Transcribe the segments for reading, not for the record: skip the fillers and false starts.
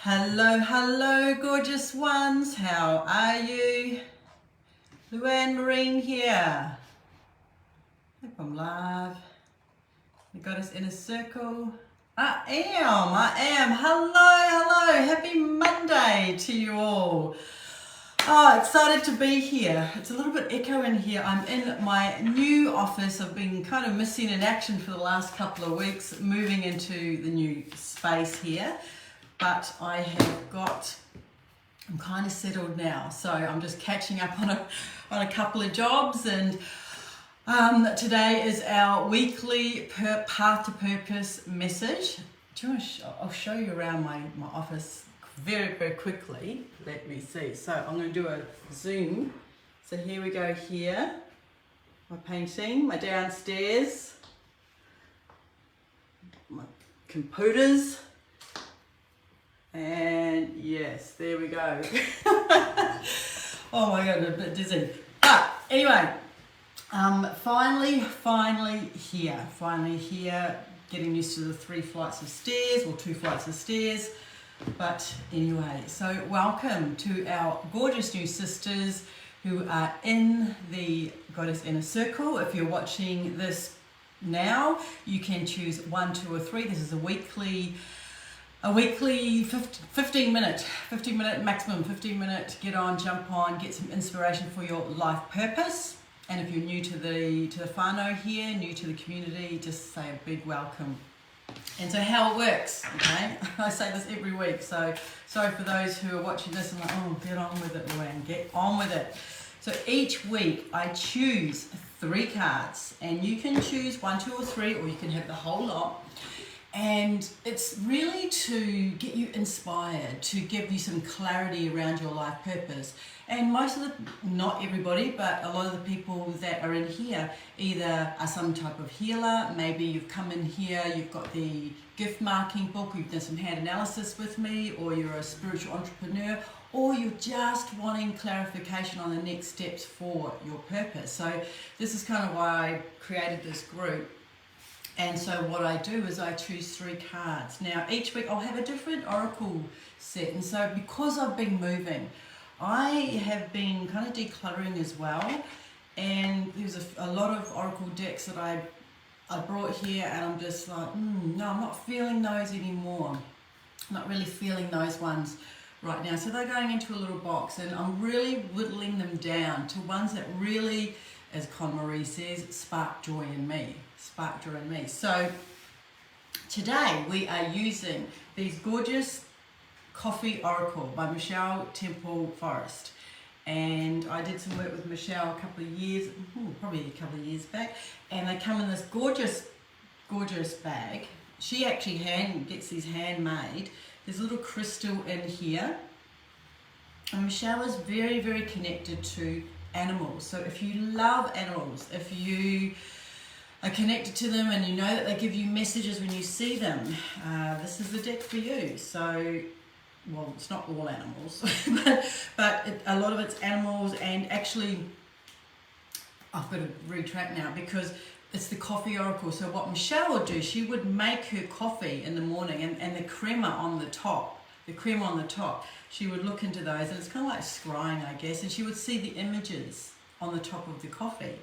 Hello, hello, gorgeous ones. How are you? Luanne Marine here. Hope I'm live. The Goddess Inner Circle. I am. Hello, hello. Happy Monday to you all. Oh, excited to be here. It's a little bit echo in here. I'm in my new office. I've been kind of missing in action for the last couple of weeks, moving into the new space here. But I'm kind of settled now. So I'm just catching up on a couple of jobs, and today is our weekly Path to Purpose message. I'll show you around my office very, very quickly. Let me see. So I'm going to do a zoom. So here we go here. My painting, my downstairs, my computers. And yes, there we go. Oh my God, a bit dizzy. But anyway, finally here, getting used to the 3 flights of stairs, or 2 flights of stairs. But anyway, so welcome to our gorgeous new sisters who are in the Goddess Inner Circle. If you're watching this now, you can choose 1, 2 or 3. This is a weekly 15 minute maximum, 15 minute, get on, jump on, get some inspiration for your life purpose. And if you're new to the whānau here, new to the community, just say a big welcome. And so how it works, okay? I say this every week, so sorry for those who are watching this and like, oh, get on with it, Luanne, get on with it. So each week I choose 3 cards, and you can choose 1, 2 or 3, or you can have the whole lot. And it's really to get you inspired, to give you some clarity around your life purpose. And not everybody, but a lot of the people that are in here either are some type of healer. Maybe you've come in here, you've got the gift marking book, you've done some hand analysis with me, or you're a spiritual entrepreneur, or you're just wanting clarification on the next steps for your purpose. So this is kind of why I created this group. And so what I do is I choose 3 cards. Now each week I'll have a different oracle set, and so because I've been moving, I have been kind of decluttering as well, and there's a lot of oracle decks that I brought here, and I'm just like, no, I'm not feeling those anymore. I'm not really feeling those ones right now. So they're going into a little box, and I'm really whittling them down to ones that really, as Con Marie says, spark joy in me. So today we are using these gorgeous Coffee Oracle by Michelle Temple Forrest. And I did some work with Michelle probably a couple of years back. And they come in this gorgeous, gorgeous bag. She actually gets these handmade. There's a little crystal in here. And Michelle is very, very connected to animals. So if you love animals, if you are connected to them and you know that they give you messages when you see them, this is the deck for you. So, well, it's not all animals, but a lot of it's animals. And actually, I've got to retract now because it's the Coffee Oracle. So what Michelle would do, she would make her coffee in the morning, and the crema on the top, she would look into those, and it's kind of like scrying, I guess, and she would see the images on the top of the coffee.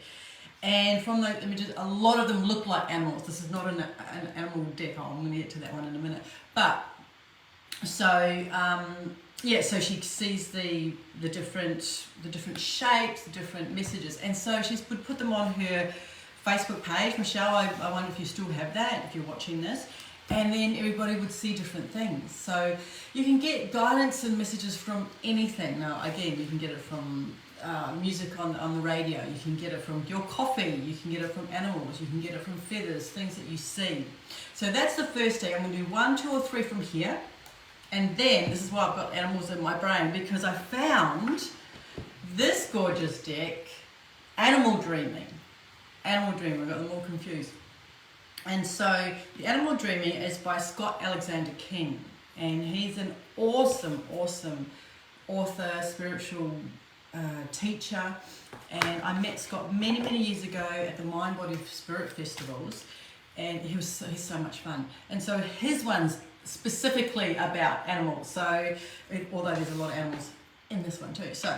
And from those images, a lot of them look like animals. This is not an animal deck. I'm going to get to that one in a minute. But so so she sees the different shapes, the different messages, and so she's put them on her Facebook page. Michelle, I wonder if you still have that, if you're watching this. And then everybody would see different things. So you can get guidance and messages from anything. Now, again, you can get it from music on the radio, you can get it from your coffee, you can get it from animals, you can get it from feathers, things that you see. So that's the first day. I'm going to do 1, 2 or 3 from here. And then, this is why I've got animals in my brain, because I found this gorgeous deck, Animal Dreaming. I got them all confused. And so the Animal Dreaming is by Scott Alexander King, and he's an awesome author, spiritual teacher. And I met Scott many years ago at the Mind Body Spirit festivals, and he's so much fun. And so his ones specifically about animals. So, although there's a lot of animals in this one too. So,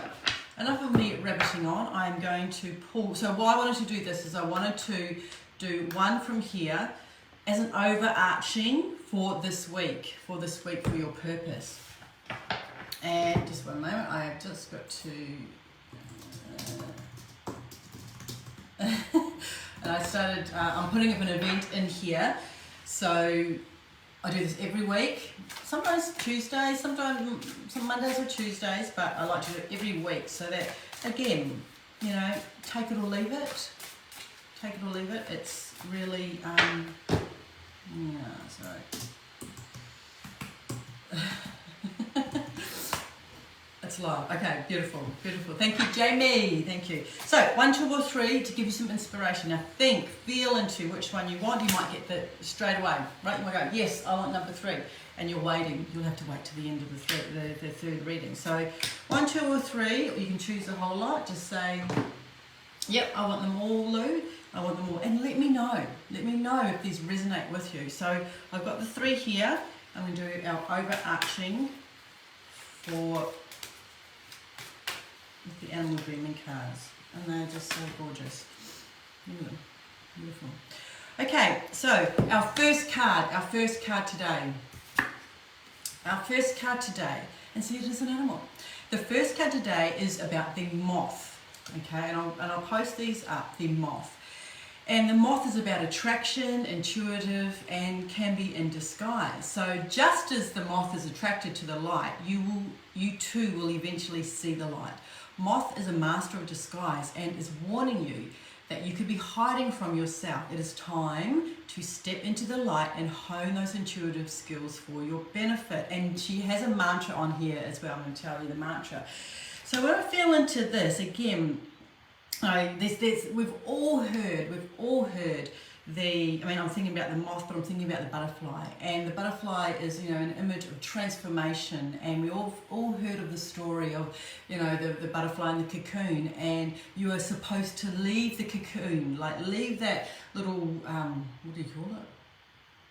enough of me rabbiting on. I'm going to pull. So, why I wanted to do this is I wanted to do one from here as an overarching for this week for your purpose. And just one moment, I have just got to. And I started. I'm putting up an event in here, so I do this every week. Sometimes Tuesdays, sometimes some Mondays or Tuesdays, but I like to do it every week so that, again, you know, take it or leave it. Take it or leave it. It's really, sorry. It's live. Okay, beautiful, beautiful. Thank you, Jamie. Thank you. So, 1, 2, or 3 to give you some inspiration. Now, feel into which one you want. You might get that straight away, right? You might go, yes, I want number 3, and you're waiting. You'll have to wait to the end of the third reading. So, 1, 2, or 3. Or you can choose a whole lot. Just say, yep, I want them all, Lou. I want them all, and let me know. Let me know if these resonate with you. So, I've got the 3 here. I'm going to do our overarching for with the animal dreaming cards, and they're just so gorgeous. Beautiful. Okay, so our first card today, and see, it is an animal. The first card today is about the moth. Okay, and I'll post these up. The moth. And the moth is about attraction, intuitive, and can be in disguise. So just as the moth is attracted to the light, you too will eventually see the light. Moth is a master of disguise and is warning you that you could be hiding from yourself. It is time to step into the light and hone those intuitive skills for your benefit. And she has a mantra on here as well. I'm going to tell you the mantra. So when I feel into this, again, we've all heard I'm thinking about the moth, but I'm thinking about the butterfly. And the butterfly is, an image of transformation. And we all heard of the story of, the butterfly in the cocoon. And you are supposed to leave the cocoon, leave that little, what do you call it?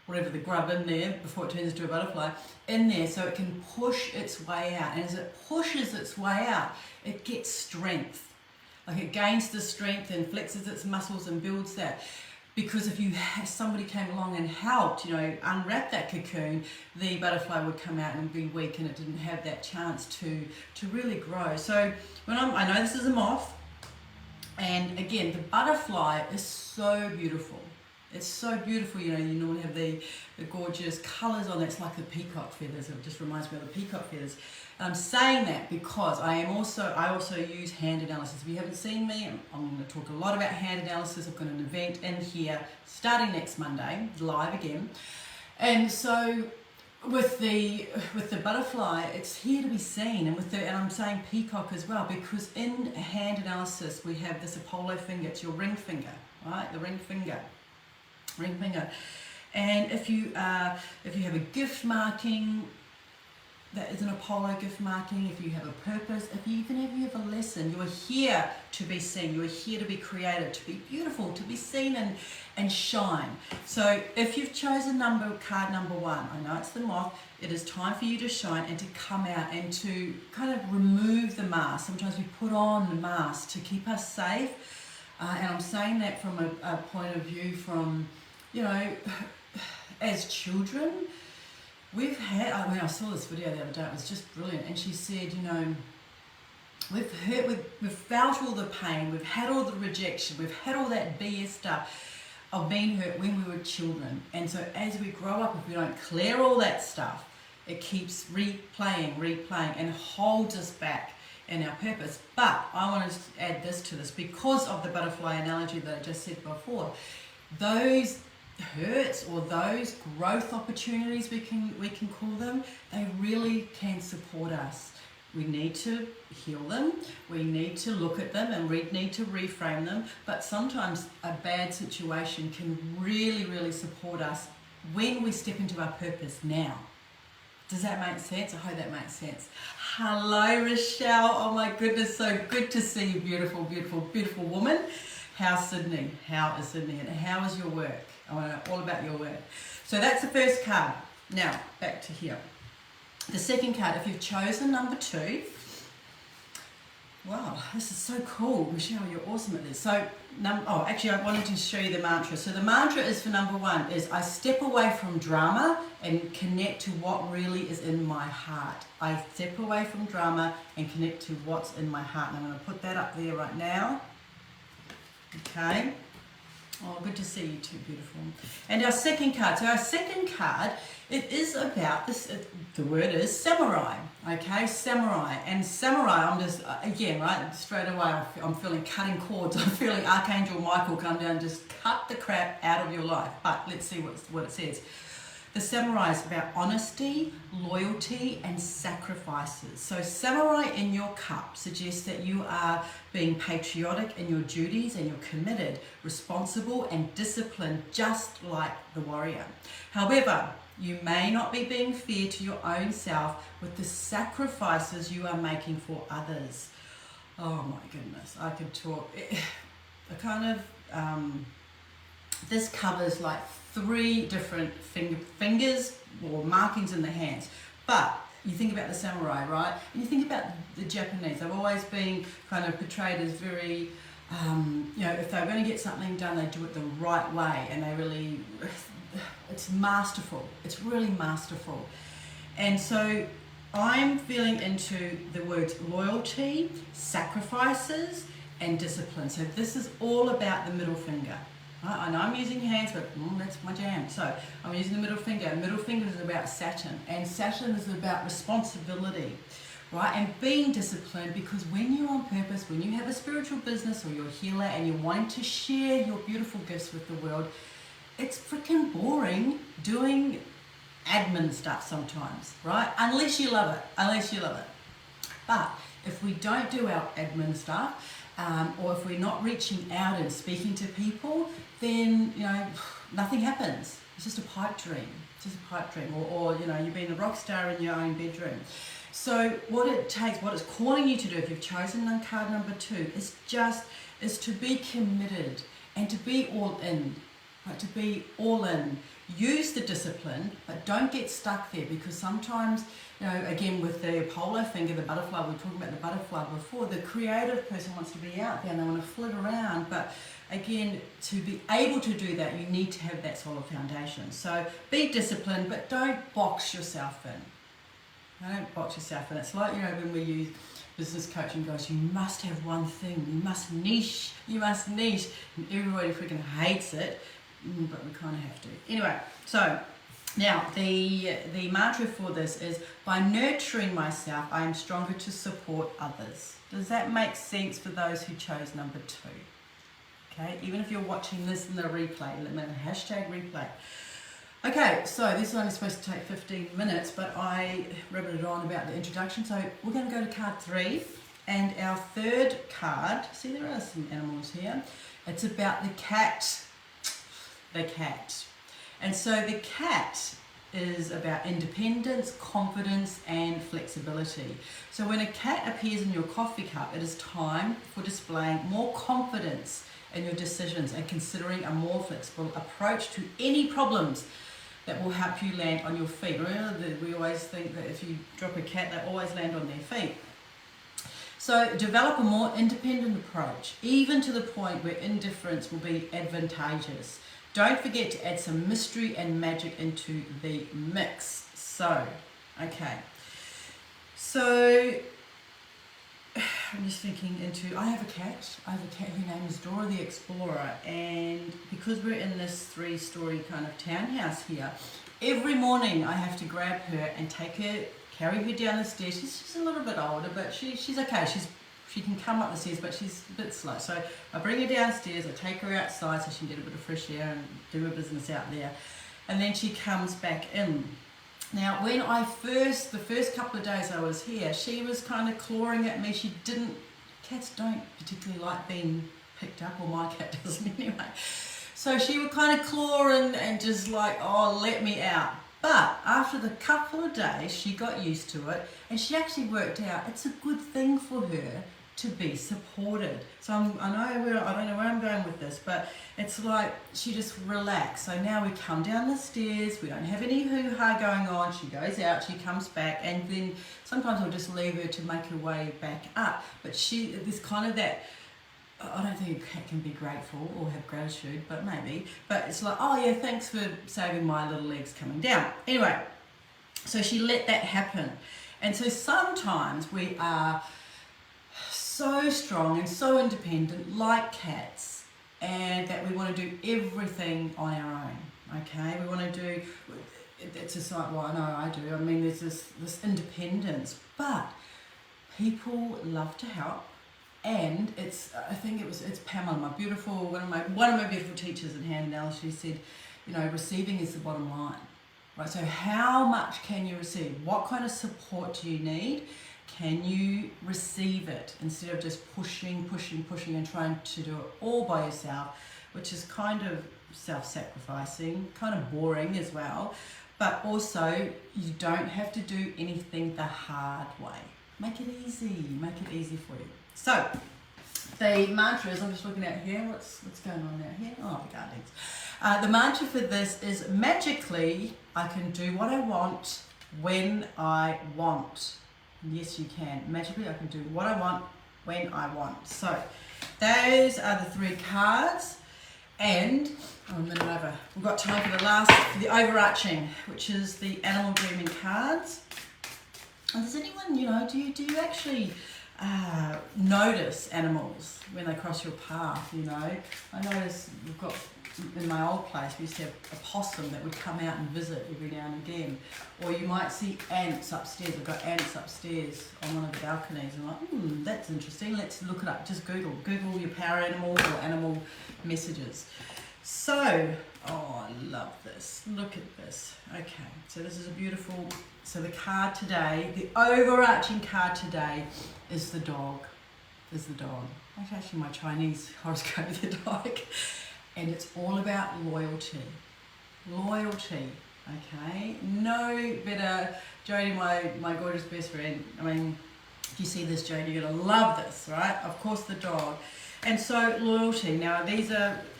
Whatever, the grub in there before it turns into a butterfly, in there so it can push its way out. And as it pushes its way out, it gets strength. It gains the strength and flexes its muscles and builds that. Because if somebody came along and helped, unwrap that cocoon, the butterfly would come out and be weak, and it didn't have that chance to really grow. So I know this is a moth, and again, the butterfly is so beautiful. It's so beautiful, you normally have the gorgeous colours on it. It's like the peacock feathers. It just reminds me of the peacock feathers. I'm saying that because I also use hand analysis. If you haven't seen me, I'm going to talk a lot about hand analysis. I've got an event in here starting next Monday, live again. And so with the butterfly, it's here to be seen, and I'm saying peacock as well, because in hand analysis we have this Apollo finger. It's your ring finger, right? The ring finger. And if you have a gift marking, that is an Apollo gift marking. If you have a purpose, if you have a lesson, you are here to be seen. You are here to be created, to be beautiful, to be seen and shine. So if you've chosen card number 1, I know it's the moth, it is time for you to shine and to come out and to kind of remove the mask. Sometimes we put on the mask to keep us safe. And I'm saying that from a point of view from, as children, I saw this video the other day, it was just brilliant, and she said, we've felt all the pain, we've had all the rejection, we've had all that BS stuff of being hurt when we were children, and so as we grow up, if we don't clear all that stuff, it keeps replaying and holds us back in our purpose. But I want to add this to this, because of the butterfly analogy that I just said before, those hurts or those growth opportunities, we can call them, they really can support us. We need to heal them, we need to look at them, and we need to reframe them, but sometimes a bad situation can really, really support us when we step into our purpose now. Does that make sense? I hope that makes sense. Hello, Rochelle. Oh my goodness, so good to see you, beautiful, beautiful, beautiful woman. How's Sydney? How is Sydney? And how is your work? I want to know all about your work. So that's the first card. Now, back to here. The second card, if you've chosen number 2, wow, this is so cool. Michelle, you're awesome at this. So, actually, I wanted to show you the mantra. So the mantra is for number 1 is I step away from drama and connect to what really is in my heart. I step away from drama and connect to what's in my heart. And I'm going to put that up there right now. Okay. Oh, good to see you too, beautiful. And our second card. So our second card, it is about this. The word is samurai. Okay, samurai. And samurai, I'm just again right straight away. I'm feeling cutting cords. I'm feeling Archangel Michael come down, and just cut the crap out of your life. But let's see what it says. The samurai is about honesty, loyalty, and sacrifices. So samurai in your cup suggests that you are being patriotic in your duties and you're committed, responsible, and disciplined, just like the warrior. However, you may not be being fair to your own self with the sacrifices you are making for others. Oh my goodness, I could talk. This covers like 3 different fingers or markings in the hands. But you think about the samurai, right? And you think about the Japanese. They've always been kind of portrayed as very, if they're going to get something done, they do it the right way. And they really, it's masterful. It's really masterful. And so I'm feeling into the words loyalty, sacrifices, and discipline. So this is all about the middle finger. I know I'm using hands, but that's my jam. So I'm using the middle finger. Middle finger is about Saturn, and Saturn is about responsibility, right? And being disciplined, because when you're on purpose, when you have a spiritual business or you're a healer and you're wanting to share your beautiful gifts with the world, it's freaking boring doing admin stuff sometimes, right? Unless you love it. But if we don't do our admin stuff, or if we're not reaching out and speaking to people, then nothing happens. It's just a pipe dream. Or you've been a rock star in your own bedroom. So what it's calling you to do, if you've chosen card number 2, is to be committed and to be all in. Right? To be all in. Use the discipline, but don't get stuck there, because sometimes, again with the polar finger, the butterfly, we were talking about the butterfly before, the creative person wants to be out there and they want to flit around, but again, to be able to do that, you need to have that solid foundation. So be disciplined, but don't box yourself in. Don't box yourself in. It's like, when we use business coaching goes, you must have one thing, you must niche, and everybody freaking hates it. But we kind of have to. Anyway, so now the mantra for this is, by nurturing myself, I am stronger to support others. Does that make sense for those who chose number 2? Okay, even if you're watching this in the replay, let me #replay. Okay, so this is only supposed to take 15 minutes, but I rabbited on about the introduction. So we're going to go to card 3, and our third card, see there are some animals here, it's about the cat. The cat. And so the cat is about independence, confidence, and flexibility. So when a cat appears in your coffee cup, it is time for displaying more confidence in your decisions and considering a more flexible approach to any problems that will help you land on your feet. Remember that we always think that if you drop a cat, they always land on their feet. So develop a more independent approach, even to the point where indifference will be advantageous. Don't forget to add some mystery and magic into the mix. So, okay. So, I'm just thinking I have a cat whose name is Dora the Explorer, and because we're in this 3-story kind of townhouse here, every morning I have to grab her and carry her down the stairs. She's a little bit older, but she's okay. She can come up the stairs, but she's a bit slow. So I bring her downstairs, I take her outside so she can get a bit of fresh air and do her business out there. And then she comes back in. Now, when the first couple of days I was here, she was kind of clawing at me. Cats don't particularly like being picked up, or my cat doesn't anyway. So she would kind of claw and just like, oh, let me out. But after the couple of days, she got used to it, and she actually worked out it's a good thing for her to be supported. So I don't know where I'm going with this, but it's like she just relaxed. So now we come down the stairs, we don't have any hoo-ha going on, she goes out, she comes back, and then sometimes I'll just leave her to make her way back up. But there's kind of that, I don't think a cat can be grateful or have gratitude, but maybe. But it's like, oh yeah, thanks for saving my little legs coming down. Anyway, so she let that happen. And so sometimes we are so strong and so independent like cats, and that we want to do everything on our own, okay? We want to do, it's just like, well, I know I do. I mean, there's this independence, but people love to help. And it's Pamela, one of my beautiful teachers in hand analysis. She said, you know, receiving is the bottom line, right? So how much can you receive? What kind of support do you need? Can you receive it instead of just pushing and trying to do it all by yourself, which is kind of self-sacrificing, kind of boring as well. But also, you don't have to do anything the hard way. Make it easy for you. So, the mantra is, I'm just looking at here, what's going on out here? Oh, the gardens. The mantra for this is, magically, I can do what I want when I want. Yes, you can. Magically, I can do what I want when I want. So, those are the 3 cards. And, a minute over. We've got time for the overarching, which is the animal dreaming cards. And does anyone, do you actually notice animals when they cross your path, I notice we've got, in my old place, we used to have a possum that would come out and visit every now and again. Or you might see ants upstairs. I've got ants upstairs on one of the balconies. I'm like, that's interesting. Let's look it up. Just Google your power animals or animal messages. So, oh, I love this. Look at this. Okay, so this is a beautiful, so the card today, the overarching card today is the dog. That's actually my Chinese horoscope, the dog. And it's all about loyalty. Okay? No better, Jodie, my gorgeous best friend. I mean, if you see this, Jodie, you're gonna love this, right? Of course, the dog. And so, loyalty. Now, this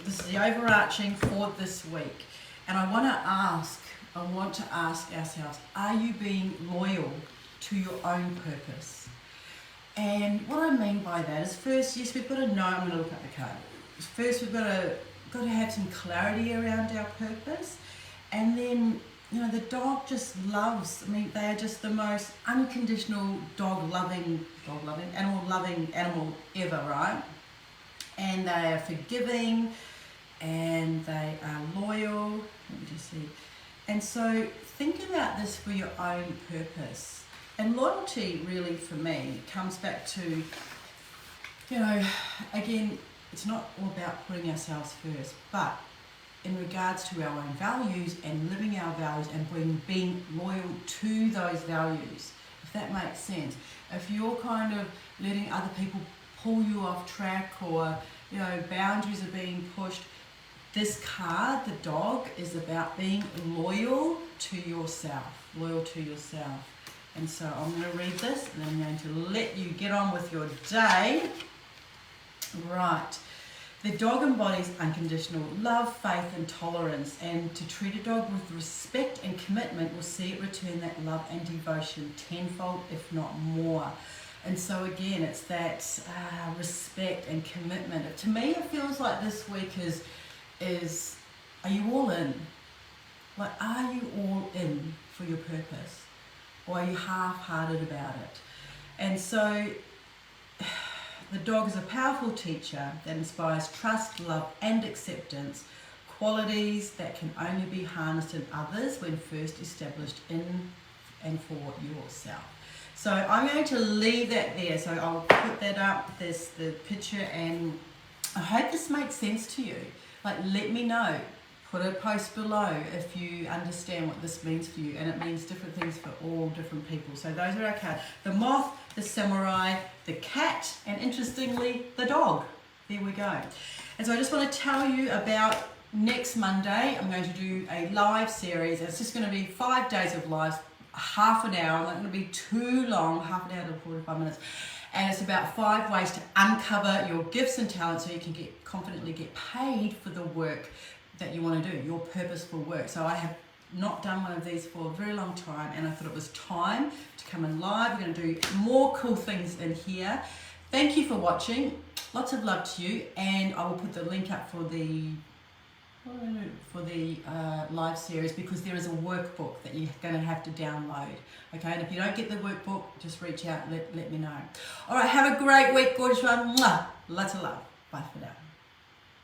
is the overarching for this week. And I want to ask ourselves, are you being loyal to your own purpose? And what I mean by that is, first, yes, we've got to know, I'm going to look at the card. First, we've got to have some clarity around our purpose. And then, the dog just loves, they are just the most unconditional animal-loving animal ever, right? And they are forgiving, and they are loyal. Let me just see. And so think about this for your own purpose. And loyalty, really, for me, comes back to, again, it's not all about putting ourselves first, but in regards to our own values and living our values and being loyal to those values, if that makes sense. If you're kind of letting other people pull you off track, or, boundaries are being pushed, this card, the dog, is about being loyal to yourself. And so I'm going to read this, and I'm going to let you get on with your day. Right. The dog embodies unconditional love, faith, and tolerance, and to treat a dog with respect and commitment will see it return that love and devotion tenfold, if not more. And so again, it's that respect and commitment. To me, it feels like this week is, are you all in? Like, are you all in for your purpose? Or are you half-hearted about it? And so, the dog is a powerful teacher that inspires trust, love, and acceptance, qualities that can only be harnessed in others when first established in and for yourself. So I'm going to leave that there. So I'll put that up, there's the picture, and I hope this makes sense to you. Like, let me know. Put a post below if you understand what this means for you, and it means different things for all different people. So those are our cards. The moth, the samurai, the cat, and interestingly, the dog. There we go. And so I just want to tell you about next Monday. I'm going to do a live series. It's just going to be 5 days of live, half an hour. I'm not going to be too long, half an hour to 45 minutes. And it's about 5 ways to uncover your gifts and talents so you can confidently get paid for the work that you want to do, your purposeful work. So I have not done one of these for a very long time, and I thought it was time to come in live. We're going to do more cool things in here. Thank you for watching. Lots of love to you, and I will put the link up for the live series, because there is a workbook that you're going to have to download. Okay, and if you don't get the workbook, just reach out and let me know. All right, have a great week, gorgeous one. Mwah. Lots of love. Bye for now.